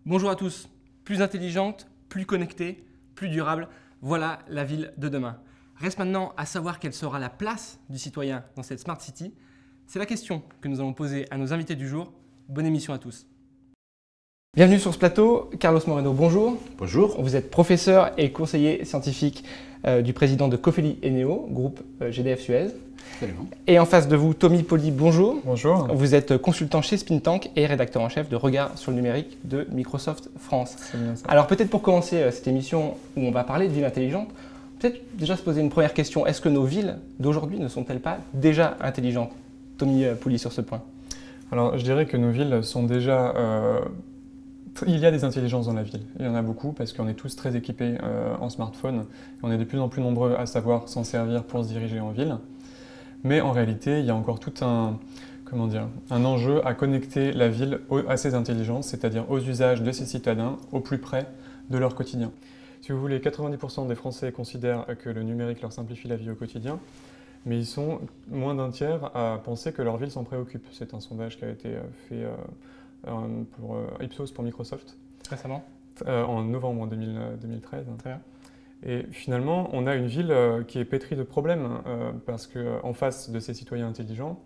Bonjour à tous. Plus intelligente, plus connectée, plus durable, voilà la ville de demain. Reste maintenant à savoir quelle sera la place du citoyen dans cette Smart City. C'est la question que nous allons poser à nos invités du jour. Bonne émission à tous. Bienvenue sur ce plateau. Carlos Moreno, bonjour. Bonjour. Vous êtes professeur et conseiller scientifique du président de Cofeli Eneo, groupe GDF Suez. Absolument. Et en face de vous, Tommy Poli, bonjour. Bonjour. Vous êtes consultant chez Spintank et rédacteur en chef de Regard sur le numérique de Microsoft France. C'est bien ça. Alors peut-être pour commencer cette émission où on va parler de ville intelligente, peut-être déjà se poser une première question. Est-ce que nos villes d'aujourd'hui ne sont-elles pas déjà intelligentes? Tommy Poli sur ce point. Alors je dirais que nos villes sont déjà... Il y a des intelligences dans la ville, il y en a beaucoup parce qu'on est tous très équipés en smartphone. On est de plus en plus nombreux à savoir s'en servir pour se diriger en ville. Mais en réalité, il y a encore tout un enjeu à connecter la ville à ces intelligences, c'est-à-dire aux usages de ses citadins au plus près de leur quotidien. Si vous voulez, 90% des Français considèrent que le numérique leur simplifie la vie au quotidien, mais ils sont moins d'un tiers à penser que leur ville s'en préoccupe. C'est un sondage qui a été fait pour Ipsos pour Microsoft. Récemment en novembre 2013. Très bien. Et finalement, on a une ville qui est pétrie de problèmes parce qu'en face de ces citoyens intelligents,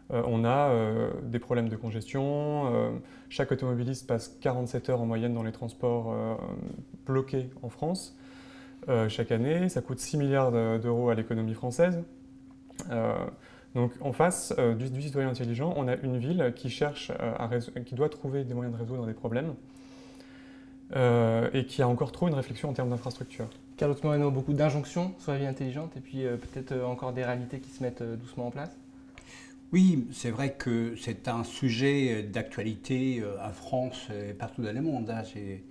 on a des problèmes de congestion. Chaque automobiliste passe 47 heures en moyenne dans les transports bloqués en France chaque année. Ça coûte 6 milliards d'euros à l'économie française. Donc en face du citoyen intelligent, on a une ville qui cherche qui doit trouver des moyens de résoudre des problèmes et qui a encore trop une réflexion en termes d'infrastructure. Carlos Moreno, beaucoup d'injonctions sur la ville intelligente et puis peut-être encore des réalités qui se mettent doucement en place. Oui, c'est vrai que c'est un sujet d'actualité en France et partout dans le monde. J'ai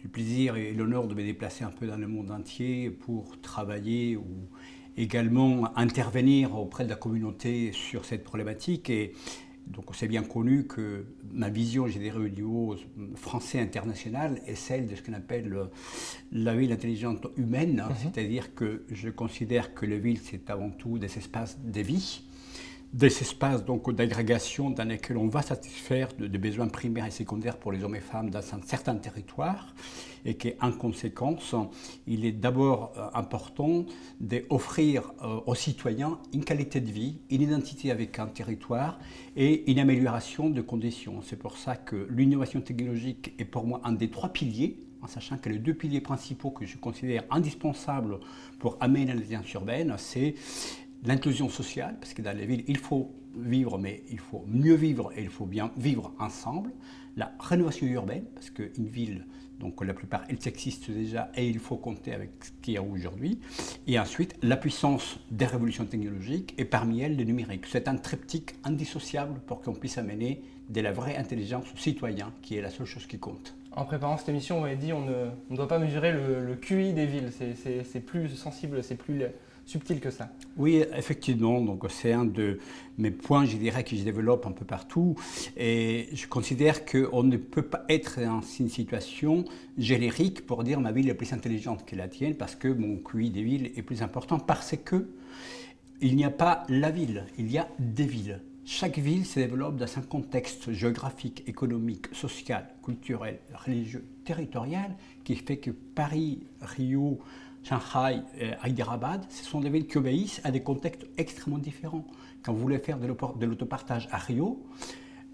le plaisir et l'honneur de me déplacer un peu dans le monde entier pour travailler ou également intervenir auprès de la communauté sur cette problématique. Et donc c'est bien connu que ma vision, je dirais, au niveau français international est celle de ce qu'on appelle la ville intelligente humaine, c'est-à-dire que je considère que les villes, c'est avant tout des espaces de vie, des espaces donc d'agrégation dans lesquels on va satisfaire de besoins primaires et secondaires pour les hommes et femmes dans un certain territoire et qu'en conséquence, il est d'abord important d'offrir aux citoyens une qualité de vie, une identité avec un territoire et une amélioration de conditions. C'est pour ça que l'innovation technologique est pour moi un des trois piliers, en sachant que les deux piliers principaux que je considère indispensables pour amener l'intelligence urbaine, c'est l'inclusion sociale, parce que dans les villes, il faut vivre, mais il faut mieux vivre et il faut bien vivre ensemble. La rénovation urbaine, parce qu'une ville, donc la plupart, elle existe déjà et il faut compter avec ce qu'il y a aujourd'hui. Et ensuite, la puissance des révolutions technologiques et parmi elles, le numérique. C'est un triptyque indissociable pour qu'on puisse amener de la vraie intelligence aux citoyens, qui est la seule chose qui compte. En préparant cette émission, on m'avait dit on ne doit pas mesurer le QI des villes. C'est plus sensible, c'est plus subtil que ça. Oui, effectivement. Donc, c'est un de mes points, je dirais, que je développe un peu partout. Et je considère qu'on ne peut pas être dans une situation générique pour dire ma ville est plus intelligente que la tienne parce que mon QI des villes est plus important. Parce que il n'y a pas la ville, il y a des villes. Chaque ville se développe dans un contexte géographique, économique, social, culturel, religieux, territorial qui fait que Paris, Rio, Shanghai, Hyderabad, ce sont des villes qui obéissent à des contextes extrêmement différents. Quand vous voulez faire de l'autopartage à Rio,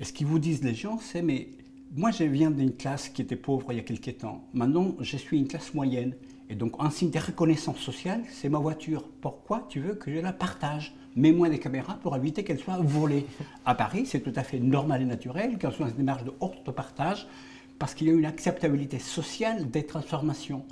ce qu'ils vous disent les gens, c'est « mais moi je viens d'une classe qui était pauvre il y a quelques temps, maintenant je suis une classe moyenne, et donc en signe de reconnaissance sociale, c'est ma voiture. Pourquoi tu veux que je la partage ? Mets-moi des caméras pour éviter qu'elle soit volée. » À Paris, c'est tout à fait normal et naturel qu'on soit dans une démarche de autopartage, parce qu'il y a une acceptabilité sociale des transformations.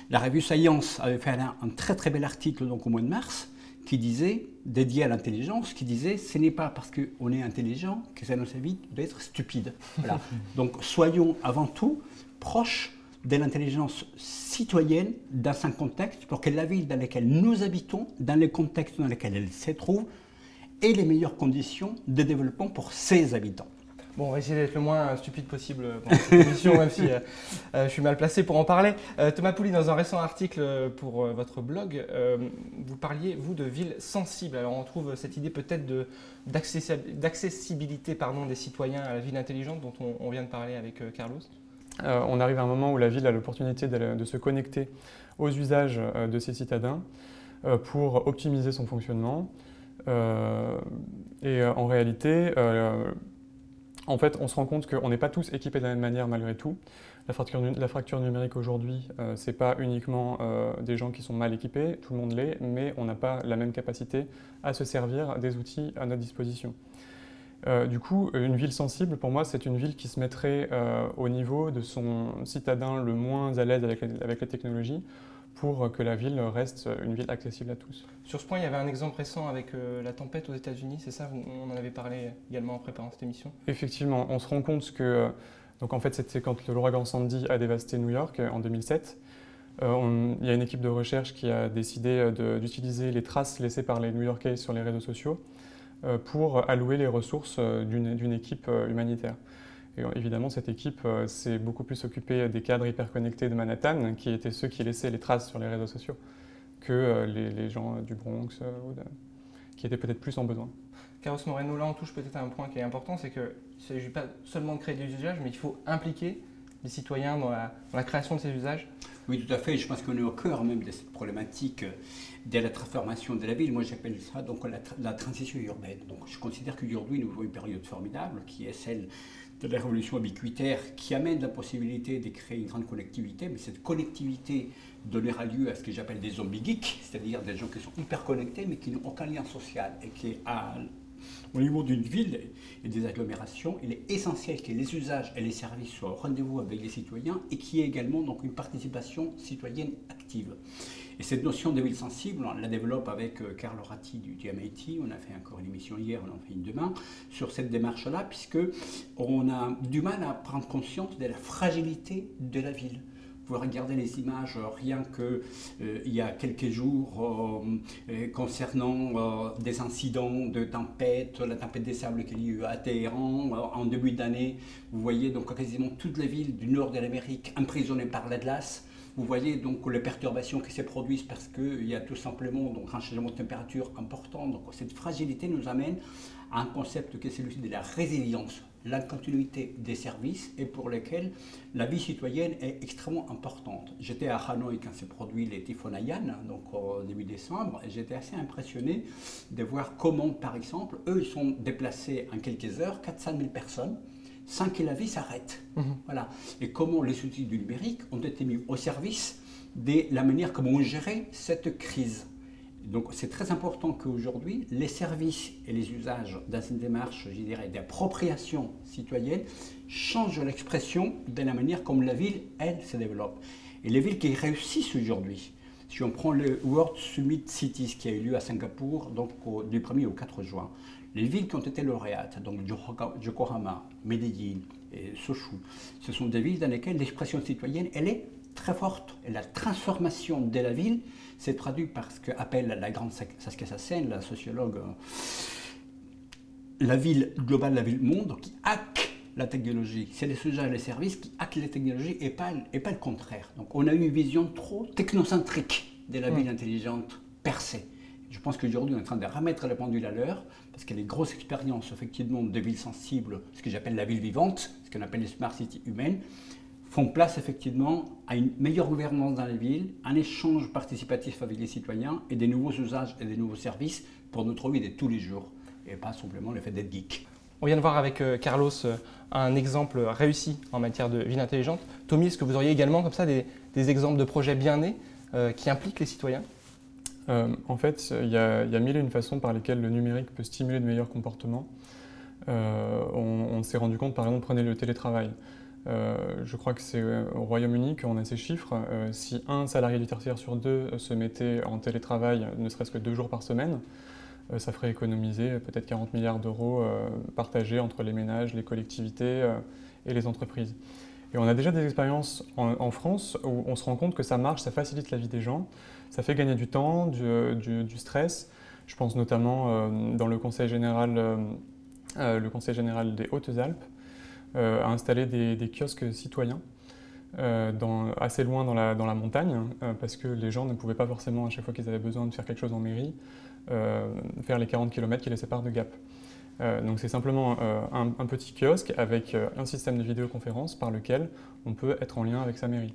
La revue Science avait fait un très très bel article donc, au mois de mars qui disait, dédié à l'intelligence, qui disait « ce n'est pas parce qu'on est intelligent que ça nous évite d'être stupide ». Voilà. Donc soyons avant tout proches de l'intelligence citoyenne dans un contexte pour que la ville dans laquelle nous habitons, dans les contextes dans lesquels elle se trouve, ait les meilleures conditions de développement pour ses habitants. Bon, on va essayer d'être le moins stupide possible pendant cette émission, même si je suis mal placé pour en parler. Thomas Poli, dans un récent article pour votre blog, vous parliez, vous, de villes sensibles. Alors, on trouve cette idée peut-être d'accessibilité des citoyens à la ville intelligente dont on vient de parler avec Carlos. on arrive à un moment où la ville a l'opportunité de se connecter aux usages de ses citadins pour optimiser son fonctionnement. En réalité, en fait, on se rend compte qu'on n'est pas tous équipés de la même manière malgré tout. La fracture numérique aujourd'hui, ce n'est pas uniquement des gens qui sont mal équipés, tout le monde l'est, mais on n'a pas la même capacité à se servir des outils à notre disposition. Du coup, une ville sensible, pour moi, c'est une ville qui se mettrait au niveau de son citadin le moins à l'aise avec les technologies pour que la ville reste une ville accessible à tous. Sur ce point, il y avait un exemple récent avec la tempête aux États-Unis, c'est ça? On en avait parlé également en préparant cette émission. Effectivement, on se rend compte que, donc en fait, c'était quand l'ouragan Sandy a dévasté New York en 2007. Il y a une équipe de recherche qui a décidé d'utiliser les traces laissées par les New-Yorkais sur les réseaux sociaux pour allouer les ressources d'une équipe humanitaire. Et évidemment, cette équipe s'est beaucoup plus occupée des cadres hyperconnectés de Manhattan, qui étaient ceux qui laissaient les traces sur les réseaux sociaux, que les gens du Bronx, qui étaient peut-être plus en besoin. Carlos Moreno, là on touche peut-être à un point qui est important, c'est qu'il ne s'agit pas seulement de créer des usages, mais il faut impliquer les citoyens dans la création de ces usages. Oui, tout à fait. Je pense qu'on est au cœur même de cette problématique de la transformation de la ville. Moi, j'appelle ça donc la transition urbaine. Donc, je considère qu'aujourd'hui, nous vivons une période formidable qui est celle de la révolution ubiquitaire qui amène la possibilité de créer une grande connectivité, mais cette connectivité donnera lieu à ce que j'appelle des zombies geeks, c'est-à-dire des gens qui sont hyper connectés mais qui n'ont aucun lien social et qui, au niveau d'une ville et des agglomérations, il est essentiel que les usages et les services soient au rendez-vous avec les citoyens et qu'il y ait également donc, une participation citoyenne active. Et cette notion de ville sensible, on la développe avec Carlo Ratti du MIT, on a fait encore une émission hier, on en fait une demain, sur cette démarche-là, puisqu'on a du mal à prendre conscience de la fragilité de la ville. Vous regardez les images rien qu'il y a quelques jours concernant des incidents de tempête, la tempête des sables qu'il y a eu à Téhéran en début d'année. Vous voyez donc quasiment toute la ville du nord de l'Amérique emprisonnée par la glace. Vous voyez donc les perturbations qui se produisent parce qu'il y a tout simplement donc, un changement de température important. Donc cette fragilité nous amène à un concept qui est celui de la résilience, la continuité des services et pour lesquels la vie citoyenne est extrêmement importante. J'étais à Hanoï quand s'est produit les typhons Haiyan, donc au début décembre, et j'étais assez impressionné de voir comment, par exemple, eux, ils sont déplacés en quelques heures, 400 000 personnes, sans que la vie s'arrête. Voilà. Et comment les outils du numérique ont été mis au service de la manière comment on gérait cette crise. Donc c'est très important qu'aujourd'hui, les services et les usages dans une démarche, je dirais, d'appropriation citoyenne changent l'expression de la manière comme la ville, elle, se développe. Et les villes qui réussissent aujourd'hui, si on prend le World Summit Cities qui a eu lieu à Singapour donc du 1er au 4 juin, les villes qui ont été lauréates, donc Yokohama, Medellín et Soshu, ce sont des villes dans lesquelles l'expression citoyenne, elle est très forte. Et la transformation de la ville s'est traduite par ce qu'appelle la grande Saskia Sassen, la sociologue, la ville globale, la ville monde, qui hack la technologie. C'est les usages et les services qui hackent les technologies et pas le contraire. Donc on a eu une vision trop technocentrique de la ville intelligente percée. Je pense qu'aujourd'hui, on est en train de remettre la pendule à l'heure, parce que les grosses expériences, effectivement, de villes sensibles, ce que j'appelle la ville vivante, ce qu'on appelle les smart cities humaines, font place, effectivement, à une meilleure gouvernance dans les villes, un échange participatif avec les citoyens et des nouveaux usages et des nouveaux services pour notre vie de tous les jours, et pas simplement le fait d'être geek. On vient de voir avec Carlos un exemple réussi en matière de ville intelligente. Tommy, est-ce que vous auriez également comme ça des exemples de projets bien nés qui impliquent les citoyens ? En fait, il y a mille et une façons par lesquelles le numérique peut stimuler de meilleurs comportements. On s'est rendu compte, par exemple, prenez le télétravail. Je crois que c'est au Royaume-Uni qu'on a ces chiffres. Si un salarié du tertiaire sur deux se mettait en télétravail, ne serait-ce que 2 jours par semaine, ça ferait économiser peut-être 40 milliards d'euros partagés entre les ménages, les collectivités et les entreprises. Et on a déjà des expériences en France où on se rend compte que ça marche, ça facilite la vie des gens, ça fait gagner du temps, du stress. Je pense notamment dans le Conseil général des Hautes-Alpes à installer des kiosques citoyens assez loin dans la montagne parce que les gens ne pouvaient pas forcément, à chaque fois qu'ils avaient besoin de faire quelque chose en mairie, faire les 40 km qui les séparent de Gap. Donc c'est simplement un petit kiosque avec un système de vidéoconférence par lequel on peut être en lien avec sa mairie.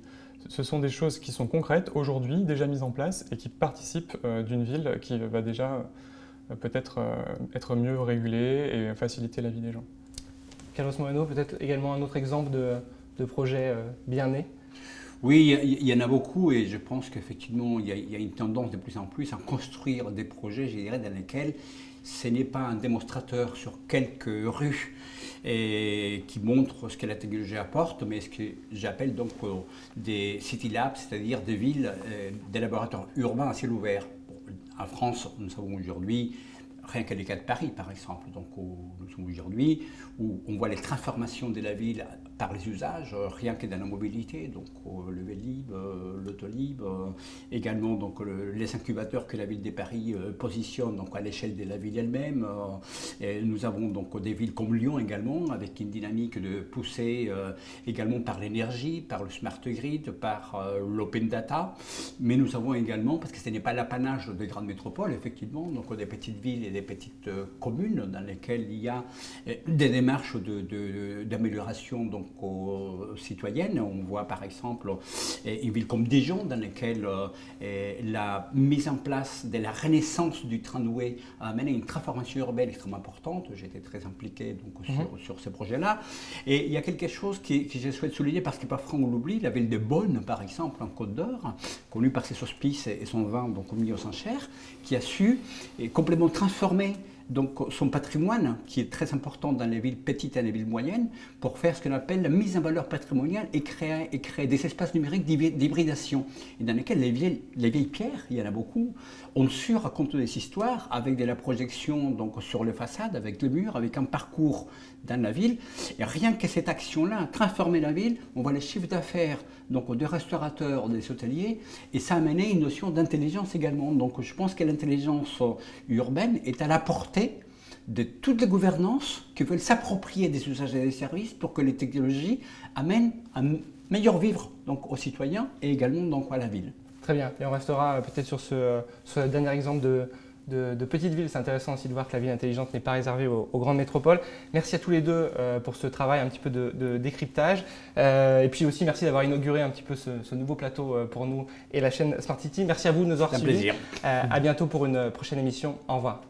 Ce sont des choses qui sont concrètes aujourd'hui, déjà mises en place et qui participent d'une ville qui va déjà peut-être être mieux régulée et faciliter la vie des gens. Carlos Moreno, peut-être également un autre exemple de projet bien né? Oui, il y en a beaucoup et je pense qu'effectivement, il y a une tendance de plus en plus à construire des projets, je dirais, dans lesquels ce n'est pas un démonstrateur sur quelques rues et qui montre ce que la technologie apporte, mais ce que j'appelle donc des city labs, c'est-à-dire des villes, des laboratoires urbains à ciel ouvert. En France, nous savons aujourd'hui, rien que les cas de Paris, par exemple, donc nous sommes aujourd'hui, où on voit les transformations de la ville par les usages, rien que dans la mobilité, donc le Vélib, l'Autolib, également donc, les incubateurs que la ville de Paris positionne donc, à l'échelle de la ville elle-même. Nous avons donc des villes comme Lyon également, avec une dynamique de poussée également par l'énergie, par le smart grid, par l'open data, mais nous avons également, parce que ce n'est pas l'apanage des grandes métropoles, effectivement, donc des petites villes et des petites communes dans lesquelles il y a des démarches d'amélioration donc, citoyenne. On voit par exemple une ville comme Dijon dans laquelle la mise en place de la renaissance du tramway a amené une transformation urbaine extrêmement importante. J'étais très impliqué donc, sur ce projet-là. Et il y a quelque chose que je souhaite souligner parce que parfois on l'oublie, la ville de Beaune par exemple en Côte d'Or, connue par ses hospices et son vin donc mis aux enchères, qui a su complètement transformer donc son patrimoine, qui est très important dans les villes petites et les villes moyennes, pour faire ce qu'on appelle la mise en valeur patrimoniale et créer des espaces numériques d'hybridation, et dans lesquels les vieilles pierres, il y en a beaucoup, ont su raconter des histoires avec de la projection donc, sur les façades, avec le mur, avec un parcours dans la ville. Et rien que cette action-là a transformé la ville, on voit les chiffres d'affaires donc des restaurateurs, des hôteliers, et ça a amené une notion d'intelligence également. Donc je pense que l'intelligence urbaine est à la portée de toutes les gouvernances qui veulent s'approprier des usages et des services pour que les technologies amènent un meilleur vivre donc, aux citoyens et également donc, à la ville. Très bien, et on restera peut-être sur ce dernier exemple de petites villes. C'est intéressant aussi de voir que la ville intelligente n'est pas réservée aux grandes métropoles. Merci à tous les deux pour ce travail un petit peu de décryptage. Et puis aussi merci d'avoir inauguré un petit peu ce nouveau plateau pour nous et la chaîne Smart City. Merci à vous de nous avoir suivis. C'est un plaisir. À bientôt pour une prochaine émission. Au revoir.